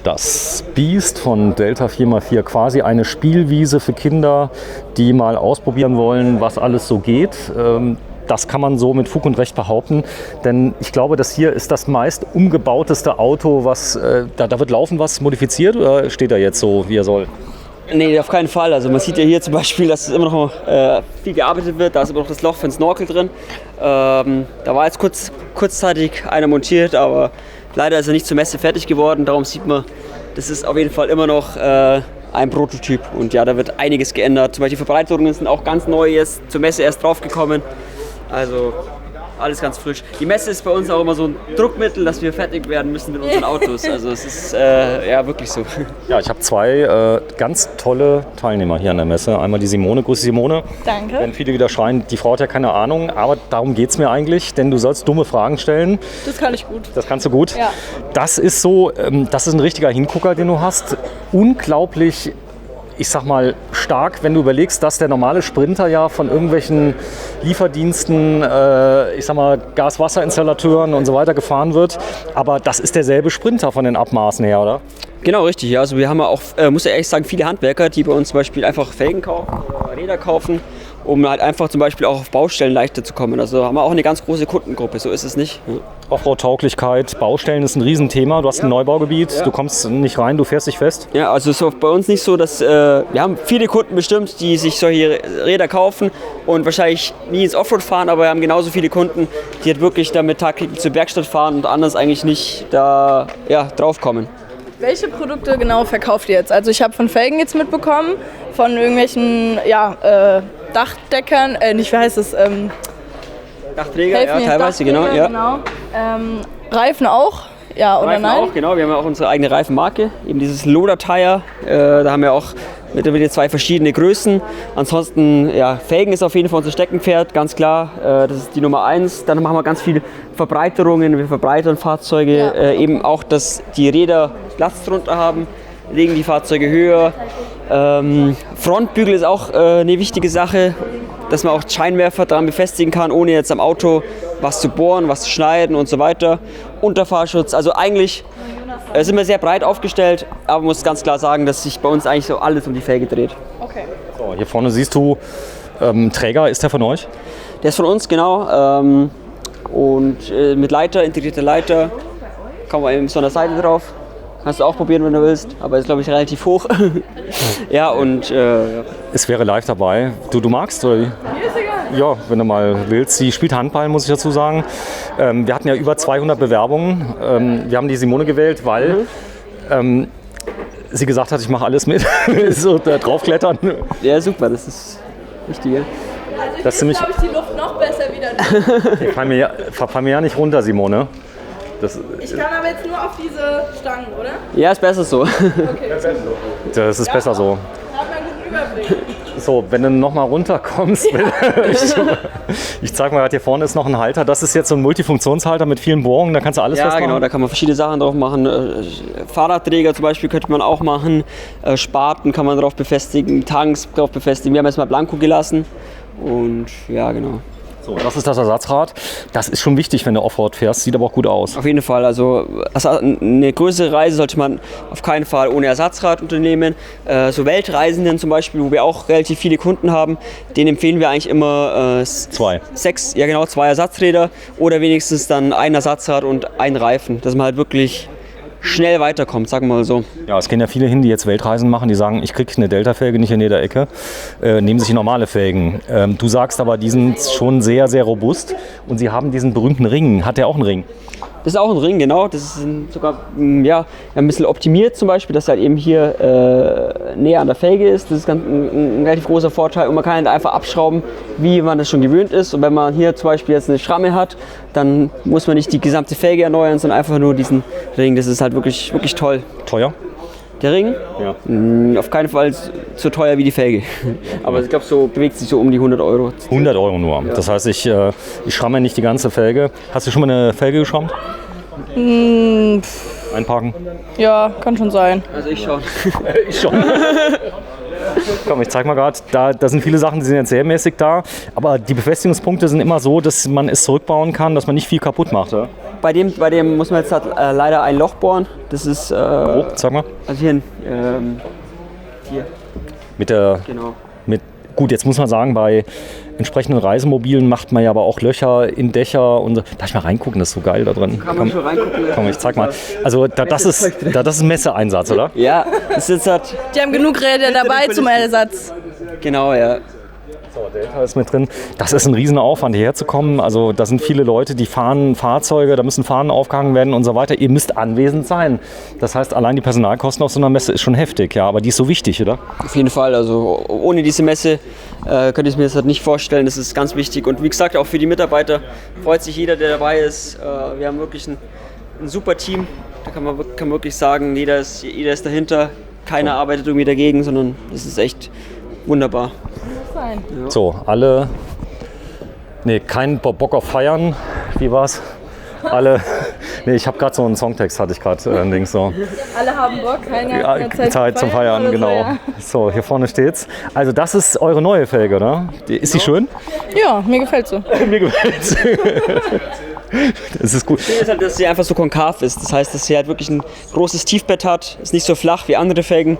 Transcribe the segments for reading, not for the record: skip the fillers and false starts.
Das Beast von Delta 4x4, quasi eine Spielwiese für Kinder, die mal ausprobieren wollen, was alles so geht. Das kann man so mit Fug und Recht behaupten, denn ich glaube, das hier ist das meist umgebauteste Auto, was da wird laufend was modifiziert oder steht er jetzt so, wie er soll? Nee, auf keinen Fall. Also man sieht ja hier zum Beispiel, dass es immer noch viel gearbeitet wird. Da ist immer noch das Loch für den Snorkel drin. Da war jetzt kurzzeitig einer montiert, aber leider ist er nicht zur Messe fertig geworden. Darum sieht man, das ist auf jeden Fall immer noch ein Prototyp. Und ja, da wird einiges geändert. Zum Beispiel die Verbreiterungen sind auch ganz neu jetzt zur Messe erst draufgekommen. Also alles ganz frisch. Die Messe ist bei uns auch immer so ein Druckmittel, dass wir fertig werden müssen mit unseren Autos. Also es ist ja wirklich so. Ja, ich habe zwei ganz tolle Teilnehmer hier an der Messe. Einmal die Simone. Grüße Simone. Danke. Wenn viele wieder schreien, die Frau hat ja keine Ahnung, aber darum geht es mir eigentlich, denn du sollst dumme Fragen stellen. Das kann ich gut. Das kannst du gut. Ja. Das ist so, das ist ein richtiger Hingucker, den du hast. Unglaublich, ich sag mal, stark, wenn du überlegst, dass der normale Sprinter ja von irgendwelchen Lieferdiensten, ich sag mal, Gas-Wasser-Installateuren und so weiter gefahren wird. Aber das ist derselbe Sprinter von den Abmaßen her, oder? Genau, richtig. Ja. Also wir haben ja auch, muss ich ehrlich sagen, viele Handwerker, die bei uns zum Beispiel einfach Felgen kaufen, Räder kaufen, um halt einfach zum Beispiel auch auf Baustellen leichter zu kommen. Also haben wir auch eine ganz große Kundengruppe, so ist es nicht. Ja. Offroad-Tauglichkeit, Baustellen ist ein Riesenthema. Du hast ein Neubaugebiet, du kommst nicht rein, du fährst dich fest. Ja, also es ist bei uns nicht so, dass wir haben viele Kunden bestimmt, die sich solche Räder kaufen und wahrscheinlich nie ins Offroad fahren, aber wir haben genauso viele Kunden, die halt wirklich damit tagtäglich zur Werkstatt fahren und anders eigentlich nicht da drauf kommen. Welche Produkte genau verkauft ihr jetzt? Also ich habe von Felgen jetzt mitbekommen, von irgendwelchen Dachdeckern, nicht, wie heißt es? Dachtträger, ja, teilweise, genau. Reifen auch, ja oder Reifen nein? auch, genau. Wir haben ja auch unsere eigene Reifenmarke, eben dieses Loader Tire. Da haben wir auch mittlerweile 2 verschiedene Größen. Ansonsten, Felgen ist auf jeden Fall unser Steckenpferd, ganz klar. Das ist die Nummer 1. Dann machen wir ganz viele Verbreiterungen. Wir verbreitern Fahrzeuge, eben auch, dass die Räder Platz drunter haben, legen die Fahrzeuge höher. Frontbügel ist auch eine wichtige Sache, dass man auch Scheinwerfer dran befestigen kann, ohne jetzt am Auto was zu bohren, was zu schneiden und so weiter. Unterfahrschutz, also eigentlich sind wir sehr breit aufgestellt, aber man muss ganz klar sagen, dass sich bei uns eigentlich so alles um die Felge dreht. Okay. So, hier vorne siehst du, Träger, ist der von euch? Der ist von uns, genau. Und mit Leiter, integrierter Leiter, kommen wir eben so an der Seite drauf. Kannst du auch probieren, wenn du willst, aber ist, glaube ich, relativ hoch. Ja, und Es wäre live dabei. Du magst, oder wie? Mir ist egal. Ja, wenn du mal willst. Sie spielt Handball, muss ich dazu sagen. Wir hatten ja über 200 Bewerbungen. Wir haben die Simone gewählt, weil sie gesagt hat, ich mache alles mit. So da draufklettern. ja, super, das ist wichtig. Ja. Also Das ist ziemlich- glaube ich, die Luft noch besser wieder. Fall mir ja nicht runter, Simone. Ich kann aber jetzt nur auf diese Stangen, oder? Ja, ist besser so. Okay. Das ist besser so. Da hat man einen guten Überblick. So, wenn du noch mal runterkommst, ich zeig mal, hier vorne ist noch ein Halter. Das ist jetzt so ein Multifunktionshalter mit vielen Bohrungen, da kannst du alles Ja, festmachen. genau, da kann man verschiedene Sachen drauf machen. Fahrradträger zum Beispiel könnte man auch machen. Spaten kann man drauf befestigen, Tanks drauf befestigen. Wir haben jetzt mal Blanko gelassen. Und ja, genau. So, das ist das Ersatzrad. Das ist schon wichtig, wenn du Offroad fährst. Sieht aber auch gut aus. Auf jeden Fall, also eine größere Reise sollte man auf keinen Fall ohne Ersatzrad unternehmen. So Weltreisenden zum Beispiel, wo wir auch relativ viele Kunden haben, denen empfehlen wir eigentlich immer 2 2 Ersatzräder oder wenigstens dann ein Ersatzrad und ein Reifen, dass man halt wirklich schnell weiterkommt, sagen wir mal so. Ja, es gehen ja viele hin, die jetzt Weltreisen machen, die sagen, ich kriege eine Delta-Felge nicht in jeder Ecke, nehmen sich normale Felgen. Du sagst aber, die sind schon sehr, sehr robust und sie haben diesen berühmten Ring. Hat der auch einen Ring? Das ist auch ein Ring, genau. Das ist sogar ein bisschen optimiert zum Beispiel, dass er halt eben hier näher an der Felge ist. Das ist ein relativ großer Vorteil und man kann halt einfach abschrauben, wie man das schon gewöhnt ist. Und wenn man hier zum Beispiel jetzt eine Schramme hat, dann muss man nicht die gesamte Felge erneuern, sondern einfach nur diesen Ring. Das ist halt wirklich, wirklich toll. Teuer? Der Ring? Ja. Auf keinen Fall so teuer wie die Felge. Aber ich glaube, so bewegt sich so um die 100 Euro. 100 Euro nur. Ja. Das heißt, ich schramme nicht die ganze Felge. Hast du schon mal eine Felge geschrammt? Einparken? Ja, kann schon sein. Also ich schon. Ich schon. Komm, ich zeig mal gerade, da sind viele Sachen, die sind jetzt sehr mäßig da, aber die Befestigungspunkte sind immer so, dass man es zurückbauen kann, dass man nicht viel kaputt macht. Ja? bei dem muss man jetzt halt, leider ein Loch bohren. Das ist Sag mal. also hier, hier, Mit der, genau. gut, jetzt muss man sagen, bei entsprechenden Reisemobilen macht man ja aber auch Löcher in Dächer und so. Darf ich mal reingucken, das ist so geil da drin. Kann man schon reingucken. Komm, ich zeig mal. Also das ist Messeeinsatz, oder? Ja, das ist halt, Die haben genug Räder dabei zum Ersatz. genau, ja. So, Delta ist mit drin. Das ist ein Riesenaufwand, hierher zu kommen. Also da sind viele Leute, die fahren Fahrzeuge, da müssen Fahnen aufgehangen werden und so weiter. Ihr müsst anwesend sein. Das heißt, allein die Personalkosten auf so einer Messe ist schon heftig, ja, aber die ist so wichtig, oder? Auf jeden Fall, also ohne diese Messe könnte ich mir das halt nicht vorstellen. Das ist ganz wichtig und wie gesagt, auch für die Mitarbeiter freut sich jeder, der dabei ist. Wir haben wirklich ein super Team. Da kann man wirklich sagen, jeder ist dahinter. Keiner arbeitet irgendwie dagegen, sondern es ist echt wunderbar. So, alle. Nee, kein Bock auf Feiern. Wie war's? Alle. Nee, ich habe gerade so einen Songtext, hatte ich gerade ein Ding so. Alle haben Bock, keiner Ja, hat Zeit zum Feiern, oder genau. So, ja. So, hier vorne steht's. Also das ist eure neue Felge, oder? Ist die schön? Ja, mir gefällt so. Mir gefällt's. Das ist gut. Das ist halt, dass sie einfach so konkav ist. Das heißt, dass sie halt wirklich ein großes Tiefbett hat, ist nicht so flach wie andere Felgen.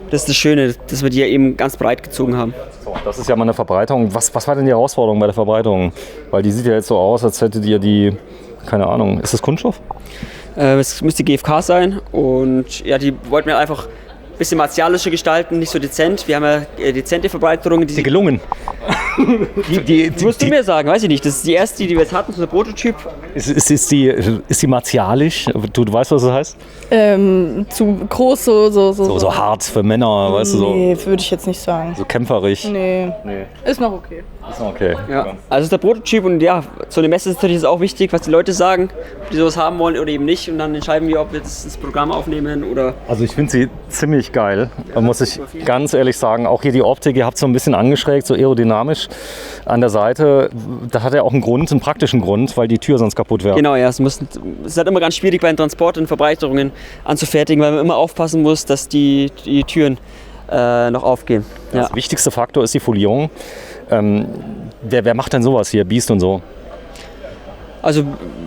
Das ist das Schöne, dass wir die ja eben ganz breit gezogen haben. So, das ist ja mal eine Verbreitung. Was war denn die Herausforderung bei der Verbreitung? Weil die sieht ja jetzt so aus, als hättet ihr die, keine Ahnung, ist das Kunststoff? Es müsste GFK sein und ja, die wollten wir einfach ein bisschen martialischer gestalten, nicht so dezent. Wir haben ja dezente Verbreiterungen. Ist die gelungen? Das musst du mir sagen, weiß ich nicht. Das ist die erste, die wir jetzt hatten, so ein Prototyp. Ist die martialisch? Du weißt, was das heißt? Zu groß, so. So hart für Männer, weißt du, so, Nee, würde ich jetzt nicht sagen. so kämpferisch. Nee, Nee, ist noch okay. ist okay. Ja. Also das ist der Prototyp und ja, so eine Messe ist natürlich auch wichtig, was die Leute sagen, ob die sowas haben wollen oder eben nicht. Und dann entscheiden wir, ob wir das ins Programm aufnehmen oder. Also ich finde sie ziemlich geil, muss ich ganz ehrlich sagen. Auch hier die Optik, ihr habt so ein bisschen angeschrägt, so aerodynamisch an der Seite. Das hat ja auch einen Grund, einen praktischen Grund, weil die Tür sonst kaputt wäre. Genau, ja, es ist halt immer ganz schwierig bei den Transport- und Verbreiterungen anzufertigen, weil man immer aufpassen muss, dass die Türen noch aufgehen. Ja. Der wichtigste Faktor ist die Folierung. Wer macht denn sowas hier, Beast und so? Also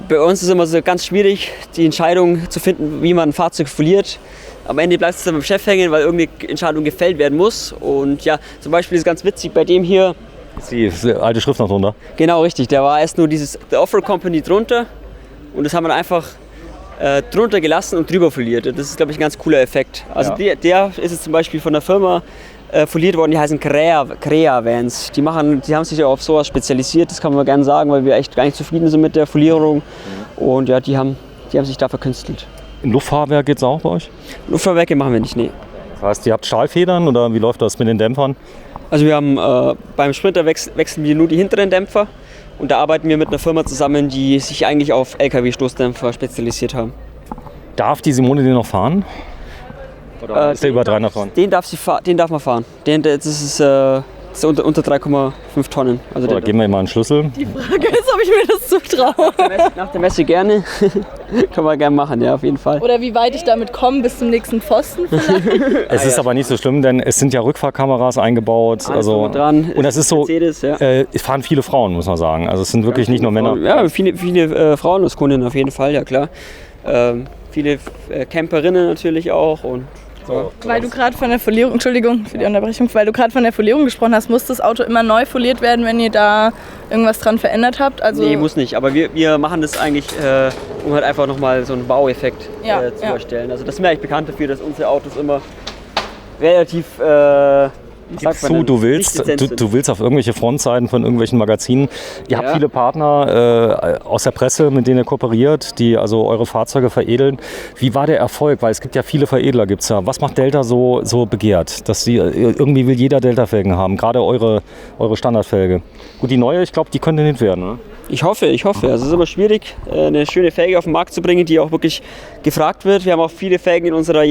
bei uns ist es immer so ganz schwierig, die Entscheidung zu finden, wie man ein Fahrzeug foliert. Am Ende bleibt es dann beim Chef hängen, weil irgendeine Entscheidung gefällt werden muss. Und ja, zum Beispiel ist es ganz witzig, bei dem hier, Ist die alte Schrift noch drunter? genau richtig, da war erst nur dieses The Offer Company drunter und das haben wir einfach drunter gelassen und drüber foliert. Das ist, glaube ich, ein ganz cooler Effekt. Also Ja. der ist jetzt zum Beispiel von der Firma foliert worden, die heißen Crea Vans. Die haben sich ja auf sowas spezialisiert, das kann man gerne sagen, weil wir echt gar nicht zufrieden sind mit der Folierung. Und ja, die haben sich da verkünstelt. In Luftfahrwerk geht es auch bei euch? Luftfahrwerke machen wir nicht, nee. Das heißt, ihr habt Stahlfedern oder wie läuft das mit den Dämpfern? Also wir haben beim Sprinter wechseln wir nur die hinteren Dämpfer und da arbeiten wir mit einer Firma zusammen, die sich eigentlich auf LKW-Stoßdämpfer spezialisiert haben. Darf die Simone den noch fahren? Oder ist der über 300 Tonnen? Den darf man fahren. Das ist unter 3,5 Tonnen. Also Oder geben wir ihm mal einen Schlüssel? Die Frage ist, ob ich mir das zutraue. nach der Messe gerne. Kann man gerne machen, ja, auf jeden Fall. Oder wie weit ich damit komme, bis zum nächsten Pfosten vielleicht. Es ist aber nicht so schlimm, denn es sind ja Rückfahrkameras eingebaut. Alles drum und dran. Und das ist so, Mercedes, ja. es fahren viele Frauen, muss man sagen. Also es sind wirklich nicht nur Männer. Ja, viele Frauen als Kundinnen auf jeden Fall, ja klar. Viele Camperinnen natürlich auch. Und Weil du gerade von der Folierung, Entschuldigung für die Unterbrechung, weil du gerade von der Folierung gesprochen hast, muss das Auto immer neu foliert werden, wenn ihr da irgendwas dran verändert habt? Also nee, muss nicht. Aber wir machen das eigentlich, um halt einfach nochmal so einen Baueffekt zu erstellen. Also das ist mir eigentlich bekannt dafür, dass unsere Autos immer relativ, Du willst auf irgendwelche Frontseiten von irgendwelchen Magazinen. Ihr habt viele Partner aus der Presse, mit denen ihr kooperiert, die also eure Fahrzeuge veredeln. Wie war der Erfolg? Weil es gibt ja viele Veredler, gibt's ja. Was macht Delta so begehrt? Dass irgendwie will jeder Delta-Felgen haben, gerade eure Standardfelge. Gut, die neue, ich glaube, die könnte nicht werden, ne? Ich hoffe. Also es ist immer schwierig, eine schöne Felge auf den Markt zu bringen, die auch wirklich gefragt wird. Wir haben auch viele Felgen in unserer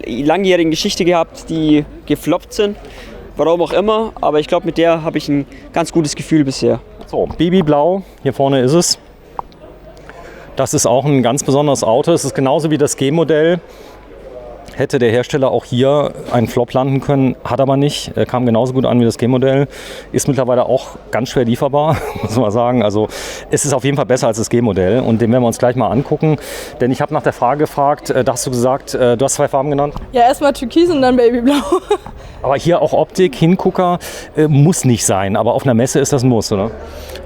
langjährigen Geschichte gehabt, die gefloppt sind. Warum auch immer, aber ich glaube, mit der habe ich ein ganz gutes Gefühl bisher. So, Babyblau, hier vorne ist es. Das ist auch ein ganz besonderes Auto. Es ist genauso wie das G-Modell. hätte der Hersteller auch hier einen Flop landen können, hat aber nicht. Kam genauso gut an wie das G-Modell. Ist mittlerweile auch ganz schwer lieferbar, muss man sagen. Also es ist auf jeden Fall besser als das G-Modell und den werden wir uns gleich mal angucken. Denn ich habe nach der Frage gefragt, da hast du gesagt, du hast 2 Farben genannt? Ja, erstmal Türkis und dann Babyblau. Aber hier auch Optik, Hingucker, muss nicht sein. Aber auf einer Messe ist das ein Muss, oder?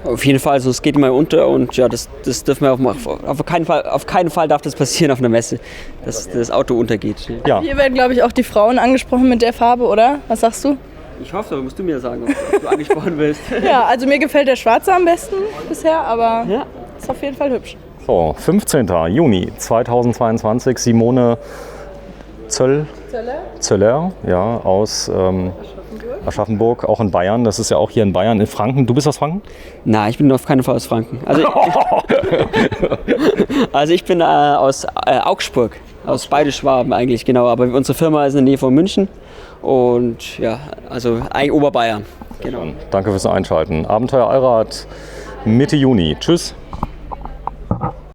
Auf jeden Fall, also es geht immer unter und ja, das dürfen wir auf keinen Fall darf das passieren auf einer Messe, dass das Auto untergeht. Ja. Hier werden, glaube ich, auch die Frauen angesprochen mit der Farbe, oder? Was sagst du? Ich hoffe, musst du mir sagen, ob du angesprochen wirst. Ja, also mir gefällt der Schwarze am besten bisher, aber Ja. ist auf jeden Fall hübsch. So, 15. Juni 2022, Simone Zöller, ja, aus Aschaffenburg, auch in Bayern. Das ist ja auch hier in Bayern, in Franken. Du bist aus Franken? Nein, ich bin auf keinen Fall aus Franken. Also ich bin aus Augsburg, aus beide Schwaben eigentlich, genau. Aber unsere Firma ist in der Nähe von München und ja, also eigentlich Oberbayern. Genau. Danke fürs Einschalten. Abenteuer Allrad Mitte Juni. Tschüss.